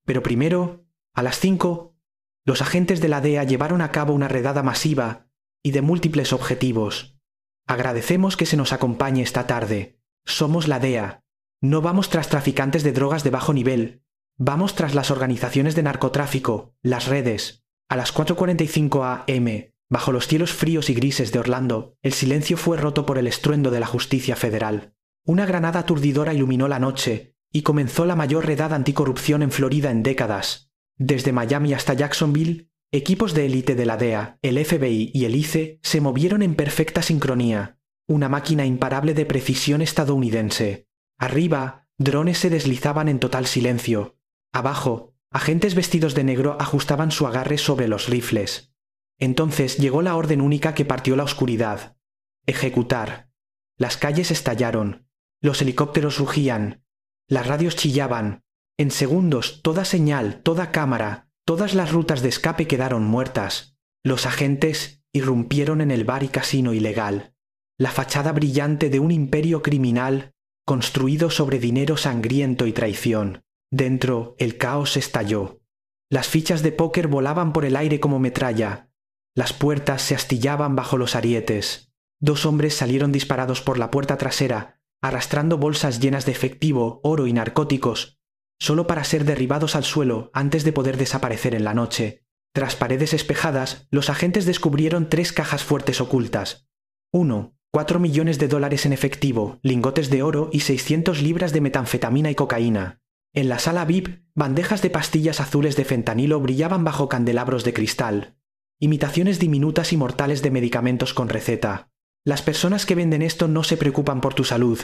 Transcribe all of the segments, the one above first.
Pero primero, a las 5, los agentes de la DEA llevaron a cabo una redada masiva y de múltiples objetivos. Agradecemos que se nos acompañe esta tarde. Somos la DEA. No vamos tras traficantes de drogas de bajo nivel. Vamos tras las organizaciones de narcotráfico, las redes. A las 4:45 a.m., bajo los cielos fríos y grises de Orlando, el silencio fue roto por el estruendo de la justicia federal. Una granada aturdidora iluminó la noche y comenzó la mayor redada anticorrupción en Florida en décadas. Desde Miami hasta Jacksonville, equipos de élite de la DEA, el FBI y el ICE se movieron en perfecta sincronía, una máquina imparable de precisión estadounidense. Arriba, drones se deslizaban en total silencio. Abajo, agentes vestidos de negro ajustaban su agarre sobre los rifles. Entonces llegó la orden única que partió la oscuridad. Ejecutar. Las calles estallaron. Los helicópteros rugían. Las radios chillaban. En segundos, toda señal, toda cámara, todas las rutas de escape quedaron muertas. Los agentes irrumpieron en el bar y casino ilegal. La fachada brillante de un imperio criminal construido sobre dinero sangriento y traición. Dentro, el caos estalló. Las fichas de póker volaban por el aire como metralla. Las puertas se astillaban bajo los arietes. 2 hombres salieron disparados por la puerta trasera, arrastrando bolsas llenas de efectivo, oro y narcóticos, solo para ser derribados al suelo antes de poder desaparecer en la noche. Tras paredes espejadas, los agentes descubrieron 3 cajas fuertes ocultas. 1. 4 millones de dólares en efectivo, lingotes de oro y 600 libras de metanfetamina y cocaína. En la sala VIP, bandejas de pastillas azules de fentanilo brillaban bajo candelabros de cristal. Imitaciones diminutas y mortales de medicamentos con receta. Las personas que venden esto no se preocupan por tu salud.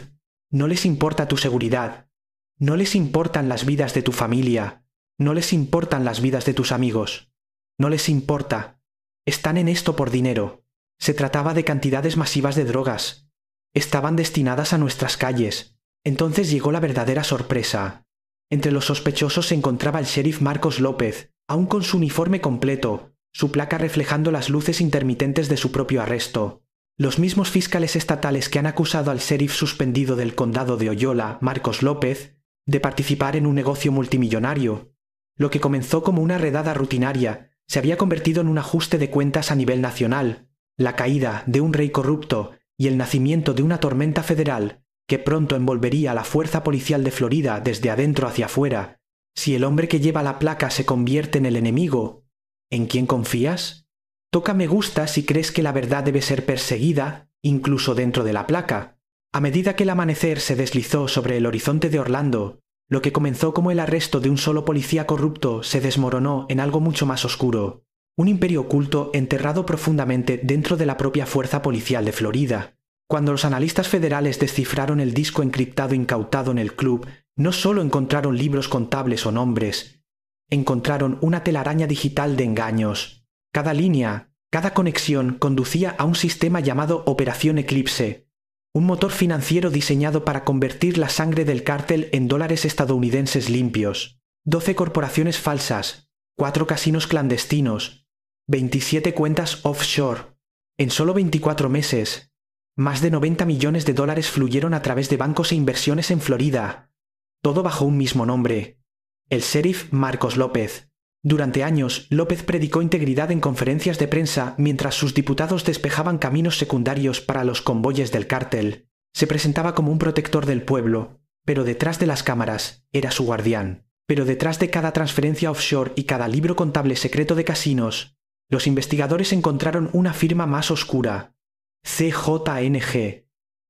No les importa tu seguridad. No les importan las vidas de tu familia. No les importan las vidas de tus amigos. No les importa. Están en esto por dinero. Se trataba de cantidades masivas de drogas. Estaban destinadas a nuestras calles. Entonces llegó la verdadera sorpresa. Entre los sospechosos se encontraba el sheriff Marcos López, aún con su uniforme completo, su placa reflejando las luces intermitentes de su propio arresto. Los mismos fiscales estatales que han acusado al sheriff suspendido del condado de Oyola, Marcos López, de participar en un negocio multimillonario. Lo que comenzó como una redada rutinaria se había convertido en un ajuste de cuentas a nivel nacional, la caída de un rey corrupto y el nacimiento de una tormenta federal que pronto envolvería a la fuerza policial de Florida desde adentro hacia afuera. Si el hombre que lleva la placa se convierte en el enemigo, ¿en quién confías? Toca me gusta si crees que la verdad debe ser perseguida, incluso dentro de la placa. A medida que el amanecer se deslizó sobre el horizonte de Orlando, lo que comenzó como el arresto de un solo policía corrupto se desmoronó en algo mucho más oscuro. Un imperio oculto enterrado profundamente dentro de la propia fuerza policial de Florida. Cuando los analistas federales descifraron el disco encriptado incautado en el club, no solo encontraron libros contables o nombres, encontraron una telaraña digital de engaños. Cada línea, cada conexión conducía a un sistema llamado Operación Eclipse, un motor financiero diseñado para convertir la sangre del cártel en dólares estadounidenses limpios. 12 corporaciones falsas, 4 casinos clandestinos, 27 cuentas offshore. En solo 24 meses, más de 90 millones de dólares fluyeron a través de bancos e inversiones en Florida, todo bajo un mismo nombre: el sheriff Marcos López. Durante años, López predicó integridad en conferencias de prensa mientras sus diputados despejaban caminos secundarios para los convoyes del cártel. Se presentaba como un protector del pueblo, pero detrás de las cámaras era su guardián. Pero detrás de cada transferencia offshore y cada libro contable secreto de casinos, los investigadores encontraron una firma más oscura: CJNG,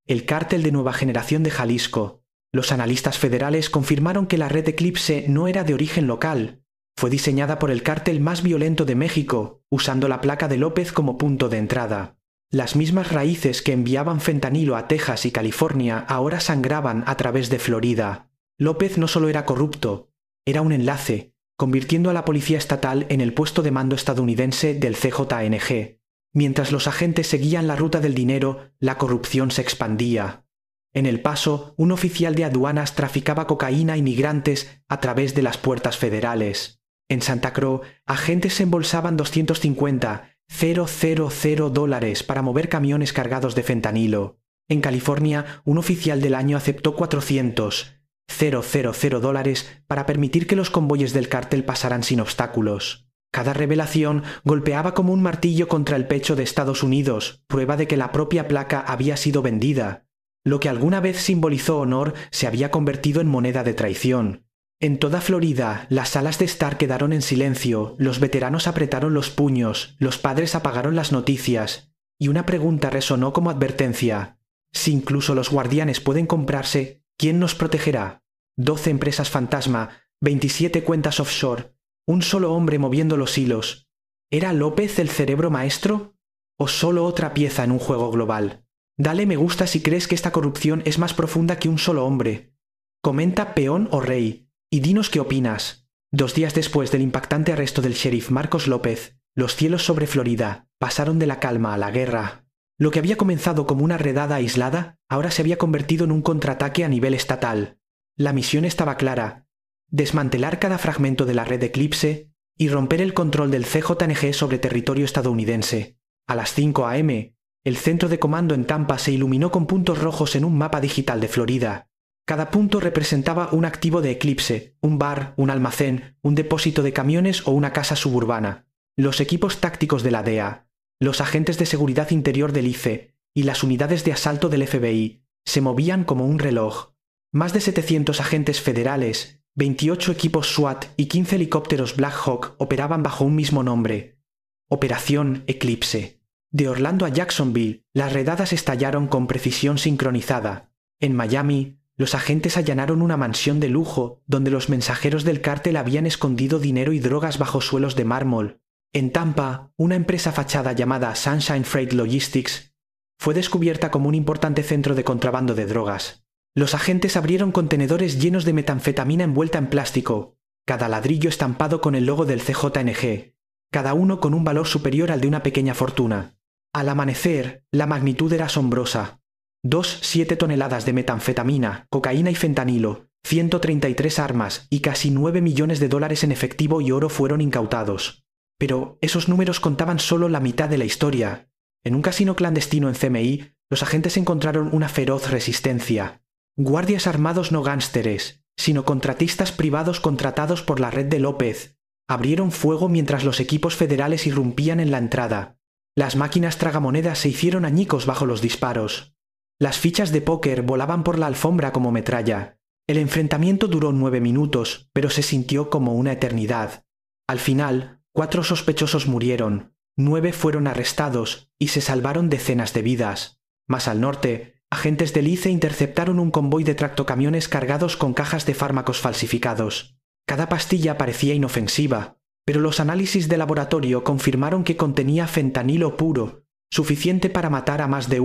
el cártel de Nueva Generación de Jalisco. Los analistas federales confirmaron que la red Eclipse no era de origen local. Fue diseñada por el cártel más violento de México, usando la placa de López como punto de entrada. Las mismas raíces que enviaban fentanilo a Texas y California ahora sangraban a través de Florida. López no solo era corrupto, era un enlace, convirtiendo a la policía estatal en el puesto de mando estadounidense del CJNG. Mientras los agentes seguían la ruta del dinero, la corrupción se expandía. En El Paso, un oficial de aduanas traficaba cocaína y migrantes a través de las puertas federales. En Santa Cruz, agentes embolsaban 250,000 dólares para mover camiones cargados de fentanilo. En California, un oficial del año aceptó 400 $000 para permitir que los convoyes del cártel pasaran sin obstáculos. Cada revelación golpeaba como un martillo contra el pecho de Estados Unidos, prueba de que la propia placa había sido vendida. Lo que alguna vez simbolizó honor se había convertido en moneda de traición. En toda Florida, las salas de estar quedaron en silencio, los veteranos apretaron los puños, los padres apagaron las noticias, y una pregunta resonó como advertencia. Si incluso los guardianes pueden comprarse, ¿quién nos protegerá? 12 empresas fantasma, 27 cuentas offshore, un solo hombre moviendo los hilos. ¿Era López el cerebro maestro? ¿O solo otra pieza en un juego global? Dale me gusta si crees que esta corrupción es más profunda que un solo hombre. Comenta peón o rey, y dinos qué opinas. 2 días después del impactante arresto del sheriff Marcos López, los cielos sobre Florida pasaron de la calma a la guerra. Lo que había comenzado como una redada aislada, ahora se había convertido en un contraataque a nivel estatal. La misión estaba clara: desmantelar cada fragmento de la red Eclipse y romper el control del CJNG sobre territorio estadounidense. A las 5 a.m., el centro de comando en Tampa se iluminó con puntos rojos en un mapa digital de Florida. Cada punto representaba un activo de Eclipse, un bar, un almacén, un depósito de camiones o una casa suburbana. Los equipos tácticos de la DEA, los agentes de seguridad interior del ICE y las unidades de asalto del FBI se movían como un reloj. Más de 700 agentes federales, 28 equipos SWAT y 15 helicópteros Black Hawk operaban bajo un mismo nombre: Operación Eclipse. De Orlando a Jacksonville, las redadas estallaron con precisión sincronizada. En Miami, los agentes allanaron una mansión de lujo donde los mensajeros del cártel habían escondido dinero y drogas bajo suelos de mármol. En Tampa, una empresa fachada llamada Sunshine Freight Logistics fue descubierta como un importante centro de contrabando de drogas. Los agentes abrieron contenedores llenos de metanfetamina envuelta en plástico, cada ladrillo estampado con el logo del CJNG, cada uno con un valor superior al de una pequeña fortuna. Al amanecer, la magnitud era asombrosa. 7 toneladas de metanfetamina, cocaína y fentanilo, 133 armas y casi $9 millones en efectivo y oro fueron incautados. Pero esos números contaban solo la mitad de la historia. En un casino clandestino en CMI, los agentes encontraron una feroz resistencia. Guardias armados no gánsteres, sino contratistas privados contratados por la red de López, abrieron fuego mientras los equipos federales irrumpían en la entrada. Las máquinas tragamonedas se hicieron añicos bajo los disparos. Las fichas de póker volaban por la alfombra como metralla. El enfrentamiento duró 9 minutos, pero se sintió como una eternidad. Al final, 4 sospechosos murieron, 9 fueron arrestados y se salvaron decenas de vidas. Más al norte, agentes del ICE interceptaron un convoy de tractocamiones cargados con cajas de fármacos falsificados. Cada pastilla parecía inofensiva, pero los análisis de laboratorio confirmaron que contenía fentanilo puro, suficiente para matar a más de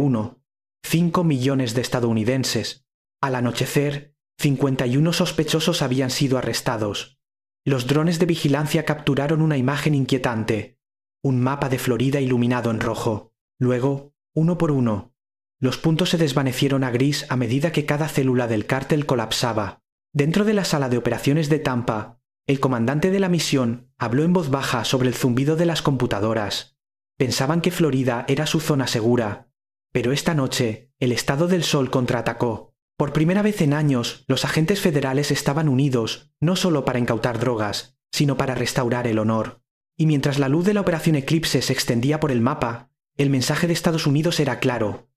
5 millones de estadounidenses. Al anochecer, 51 sospechosos habían sido arrestados. Los drones de vigilancia capturaron una imagen inquietante: un mapa de Florida iluminado en rojo. Luego, uno por uno, los puntos se desvanecieron a gris a medida que cada célula del cártel colapsaba. Dentro de la sala de operaciones de Tampa, el comandante de la misión habló en voz baja sobre el zumbido de las computadoras. Pensaban que Florida era su zona segura, pero esta noche el estado del sol contraatacó. Por primera vez en años, los agentes federales estaban unidos, no solo para incautar drogas, sino para restaurar el honor. Y mientras la luz de la Operación Eclipse se extendía por el mapa, el mensaje de Estados Unidos era claro: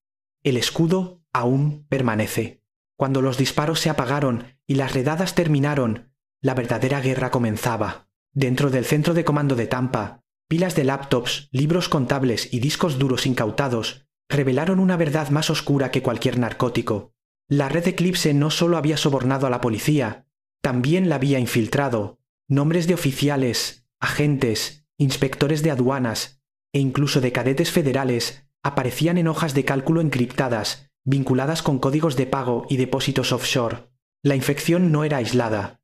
el escudo aún permanece. Cuando los disparos se apagaron y las redadas terminaron, la verdadera guerra comenzaba. Dentro del centro de comando de Tampa, pilas de laptops, libros contables y discos duros incautados revelaron una verdad más oscura que cualquier narcótico. La red Eclipse no solo había sobornado a la policía, también la había infiltrado. Nombres de oficiales, agentes, inspectores de aduanas e incluso de cadetes federales aparecían en hojas de cálculo encriptadas, vinculadas con códigos de pago y depósitos offshore. La infección no era aislada,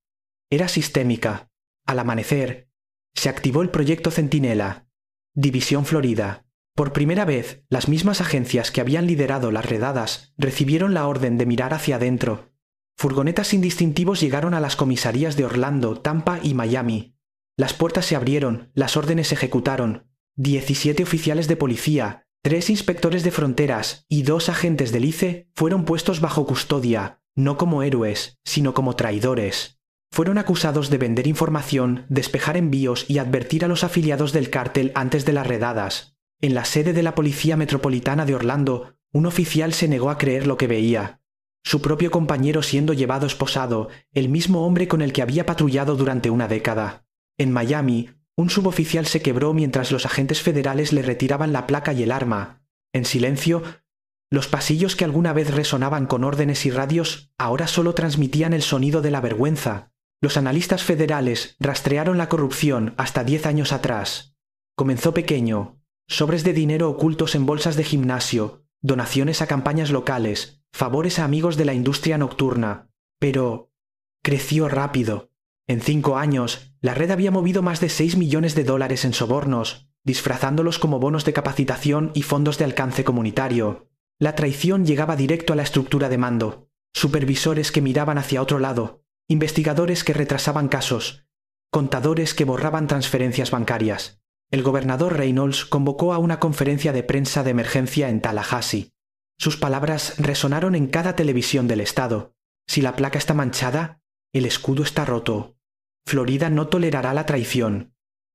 era sistémica. Al amanecer, se activó el proyecto Centinela. División Florida. Por primera vez, las mismas agencias que habían liderado las redadas recibieron la orden de mirar hacia adentro. Furgonetas sin distintivos llegaron a las comisarías de Orlando, Tampa y Miami. Las puertas se abrieron, las órdenes se ejecutaron. 17 oficiales de policía, 3 inspectores de fronteras y 2 agentes del ICE fueron puestos bajo custodia, no como héroes, sino como traidores. Fueron acusados de vender información, despejar envíos y advertir a los afiliados del cártel antes de las redadas. En la sede de la Policía Metropolitana de Orlando, un oficial se negó a creer lo que veía. Su propio compañero siendo llevado esposado, el mismo hombre con el que había patrullado durante una década. En Miami, un suboficial se quebró mientras los agentes federales le retiraban la placa y el arma. En silencio, los pasillos que alguna vez resonaban con órdenes y radios ahora solo transmitían el sonido de la vergüenza. Los analistas federales rastrearon la corrupción hasta 10 años atrás. Comenzó pequeño, sobres de dinero ocultos en bolsas de gimnasio, donaciones a campañas locales, favores a amigos de la industria nocturna. Pero creció rápido. En 5 años, la red había movido más de $6 millones en sobornos, disfrazándolos como bonos de capacitación y fondos de alcance comunitario. La traición llegaba directo a la estructura de mando. Supervisores que miraban hacia otro lado, investigadores que retrasaban casos, contadores que borraban transferencias bancarias. El gobernador Reynolds convocó a una conferencia de prensa de emergencia en Tallahassee. Sus palabras resonaron en cada televisión del estado. Si la placa está manchada, el escudo está roto. Florida no tolerará la traición.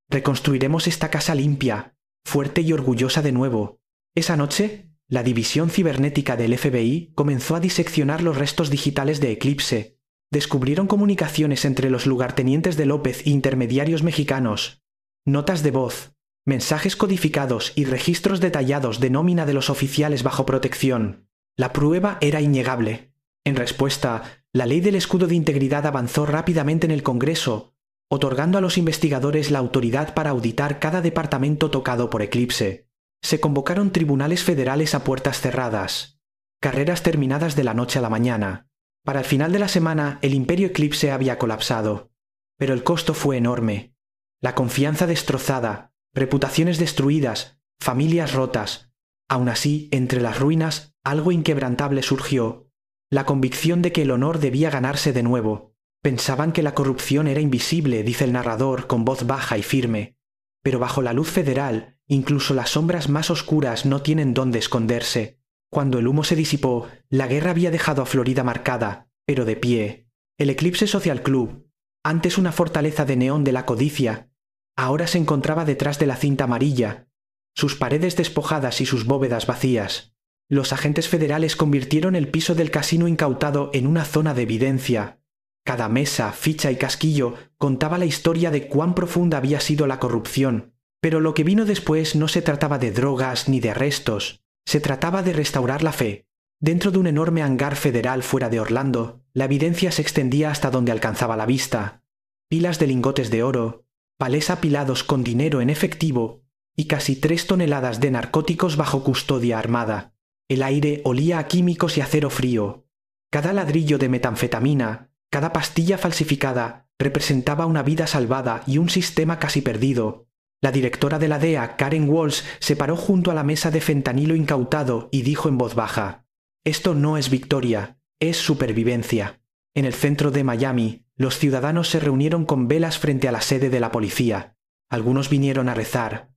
Reconstruiremos esta casa limpia, fuerte y orgullosa de nuevo. Esa noche, la división cibernética del FBI comenzó a diseccionar los restos digitales de Eclipse. Descubrieron comunicaciones entre los lugartenientes de López e intermediarios mexicanos, notas de voz, mensajes codificados y registros detallados de nómina de los oficiales bajo protección. La prueba era innegable. En respuesta, la ley del escudo de integridad avanzó rápidamente en el Congreso, otorgando a los investigadores la autoridad para auditar cada departamento tocado por Eclipse. Se convocaron tribunales federales a puertas cerradas, carreras terminadas de la noche a la mañana. Para el final de la semana, el imperio Eclipse había colapsado. Pero el costo fue enorme. La confianza destrozada, reputaciones destruidas, familias rotas. Aún así, entre las ruinas, algo inquebrantable surgió. La convicción de que el honor debía ganarse de nuevo. Pensaban que la corrupción era invisible, dice el narrador con voz baja y firme. Pero bajo la luz federal, incluso las sombras más oscuras no tienen dónde esconderse. Cuando el humo se disipó, la guerra había dejado a Florida marcada, pero de pie. El Eclipse Social Club, antes una fortaleza de neón de la codicia, ahora se encontraba detrás de la cinta amarilla, sus paredes despojadas y sus bóvedas vacías. Los agentes federales convirtieron el piso del casino incautado en una zona de evidencia. Cada mesa, ficha y casquillo contaba la historia de cuán profunda había sido la corrupción. Pero lo que vino después no se trataba de drogas ni de arrestos. Se trataba de restaurar la fe. Dentro de un enorme hangar federal fuera de Orlando, la evidencia se extendía hasta donde alcanzaba la vista. Pilas de lingotes de oro, palés apilados con dinero en efectivo y casi 3 toneladas de narcóticos bajo custodia armada. El aire olía a químicos y acero frío. Cada ladrillo de metanfetamina, cada pastilla falsificada, representaba una vida salvada y un sistema casi perdido. La directora de la DEA, Karen Walsh, se paró junto a la mesa de fentanilo incautado y dijo en voz baja: «Esto no es victoria, es supervivencia». En el centro de Miami, los ciudadanos se reunieron con velas frente a la sede de la policía. Algunos vinieron a rezar,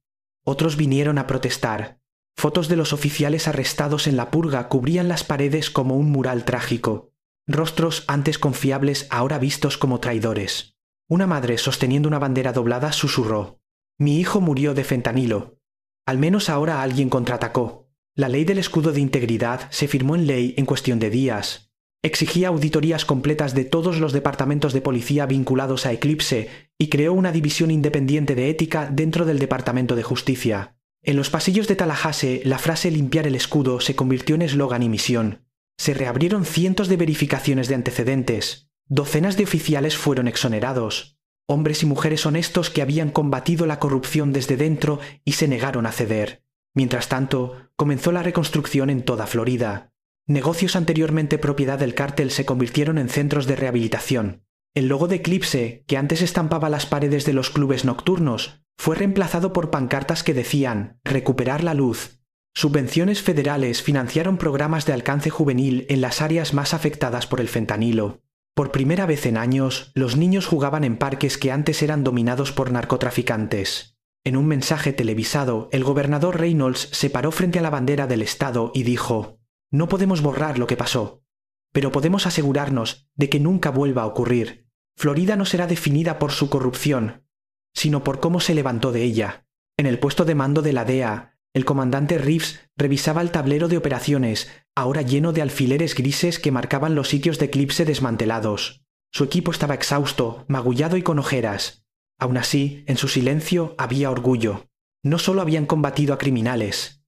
otros vinieron a protestar. Fotos de los oficiales arrestados en la purga cubrían las paredes como un mural trágico. Rostros antes confiables ahora vistos como traidores. Una madre sosteniendo una bandera doblada susurró: «Mi hijo murió de fentanilo. Al menos ahora alguien contraatacó». La ley del escudo de integridad se firmó en ley en cuestión de días. Exigía auditorías completas de todos los departamentos de policía vinculados a Eclipse y creó una división independiente de ética dentro del Departamento de Justicia. En los pasillos de Tallahassee, la frase «limpiar el escudo» se convirtió en eslogan y misión. Se reabrieron cientos de verificaciones de antecedentes. Docenas de oficiales fueron exonerados. Hombres y mujeres honestos que habían combatido la corrupción desde dentro y se negaron a ceder. Mientras tanto, comenzó la reconstrucción en toda Florida. Negocios anteriormente propiedad del cártel se convirtieron en centros de rehabilitación. El logo de Eclipse, que antes estampaba las paredes de los clubes nocturnos, fue reemplazado por pancartas que decían «Recuperar la luz». Subvenciones federales financiaron programas de alcance juvenil en las áreas más afectadas por el fentanilo. Por primera vez en años, los niños jugaban en parques que antes eran dominados por narcotraficantes. En un mensaje televisado, el gobernador Reynolds se paró frente a la bandera del estado y dijo: «No podemos borrar lo que pasó. pero podemos asegurarnos de que nunca vuelva a ocurrir. Florida no será definida por su corrupción, sino por cómo se levantó de ella. En el puesto de mando de la DEA, el comandante Reeves revisaba el tablero de operaciones, ahora lleno de alfileres grises que marcaban los sitios de eclipse desmantelados. Su equipo estaba exhausto, magullado y con ojeras. Aún así, en su silencio había orgullo. No solo habían combatido a criminales,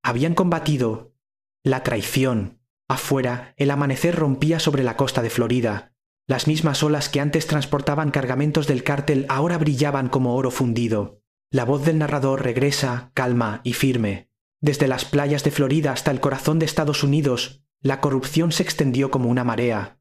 habían combatido la traición. Afuera, el amanecer rompía sobre la costa de Florida. Las mismas olas que antes transportaban cargamentos del cártel ahora brillaban como oro fundido. La voz del narrador regresa, calma y firme. Desde las playas de Florida hasta el corazón de Estados Unidos, la corrupción se extendió como una marea.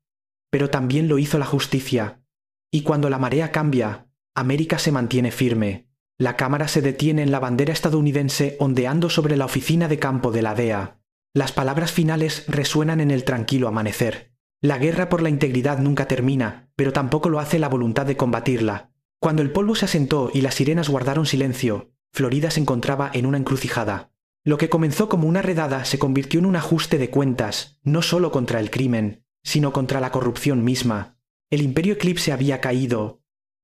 Pero también lo hizo la justicia. Y cuando la marea cambia, América se mantiene firme. La cámara se detiene en la bandera estadounidense ondeando sobre la oficina de campo de la DEA. Las palabras finales resuenan en el tranquilo amanecer. La guerra por la integridad nunca termina, pero tampoco lo hace la voluntad de combatirla. Cuando el polvo se asentó y las sirenas guardaron silencio, Florida se encontraba en una encrucijada. Lo que comenzó como una redada se convirtió en un ajuste de cuentas, no solo contra el crimen, sino contra la corrupción misma. El imperio Eclipse había caído,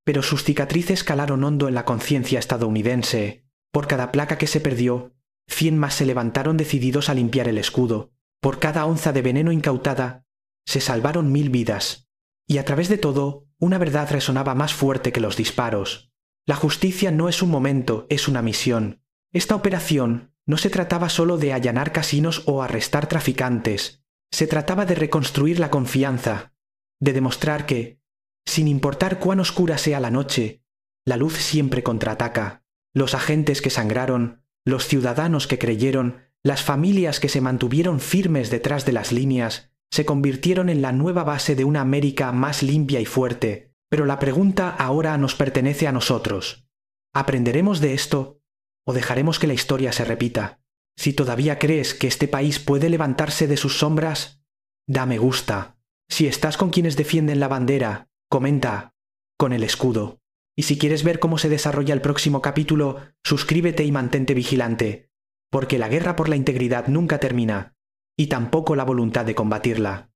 pero sus cicatrices calaron hondo en la conciencia estadounidense. Por cada placa que se perdió, 100 más se levantaron decididos a limpiar el escudo. Por cada onza de veneno incautada, se salvaron 1000 vidas. Y a través de todo, una verdad resonaba más fuerte que los disparos. La justicia no es un momento, es una misión. Esta operación no se trataba solo de allanar casinos o arrestar traficantes. Se trataba de reconstruir la confianza, de demostrar que, sin importar cuán oscura sea la noche, la luz siempre contraataca. Los agentes que sangraron, los ciudadanos que creyeron, las familias que se mantuvieron firmes detrás de las líneas, se convirtieron en la nueva base de una América más limpia y fuerte. Pero la pregunta ahora nos pertenece a nosotros. ¿Aprenderemos de esto o dejaremos que la historia se repita? Si todavía crees que este país puede levantarse de sus sombras, da me gusta. Si estás con quienes defienden la bandera, comenta con el escudo. Y si quieres ver cómo se desarrolla el próximo capítulo, suscríbete y mantente vigilante, porque la guerra por la integridad nunca termina, y tampoco la voluntad de combatirla.